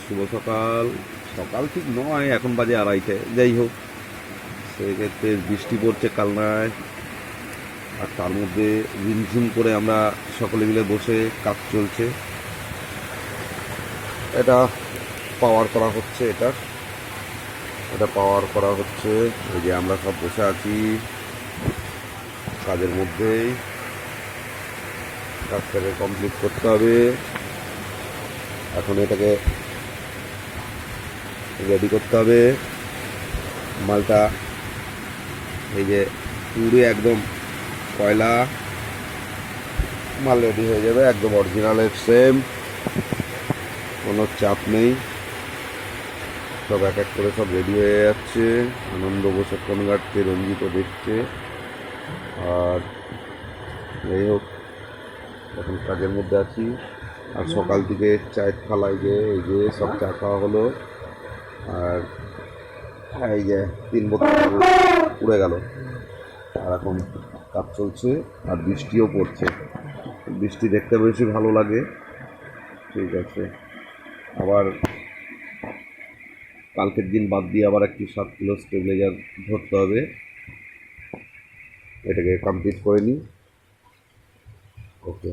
শুভ সকাল। সকাল ঠিক নয়, এখন বাজে 2:30। যাই হোক, সেক্ষেত্রে বৃষ্টি পড়ছে কালনায়, আর তার মধ্যে ঝিমঝিম করে আমরা সকলে মিলে বসে কাজ চলছে। এটা পাওয়ার করা হচ্ছে, এটা পাওয়ার করা হচ্ছে। এই যে আমরা সব বসে আছি কাজের মধ্যেই, কাজটাকে কমপ্লিট করতে হবে। এখন এটাকে রেডি করতে হবে। মালটা এই যে পুরো একদম কয়লা মাল রেডি হয়ে যাবে, একদম অরিজিনালের সেম, কোনো চাপ নেই। সব এক এক করে সব রেডি হয়ে যাচ্ছে। আনন্দ বসে ফোন ঘাটছে, রঞ্জিতও দেখছে। আর যাই হোক, এখন কাজের মধ্যে আছি। আর সকাল থেকে চায়ের থালায় এই যে সব চা খাওয়া হলো। আর এই যে 3 বোতল উড়ে গেল। আর এখন কাজ চলছে, আর বৃষ্টিও পড়ছে। বৃষ্টি দেখতে বেশি ভালো লাগে। ঠিক আছে, আবার কালকের দিন বাদ দিয়ে আবার একটি 7 কিলো স্টেবিলাইজার ধরতে হবে। এটাকে কমপ্লিট করে নিই। ওকে।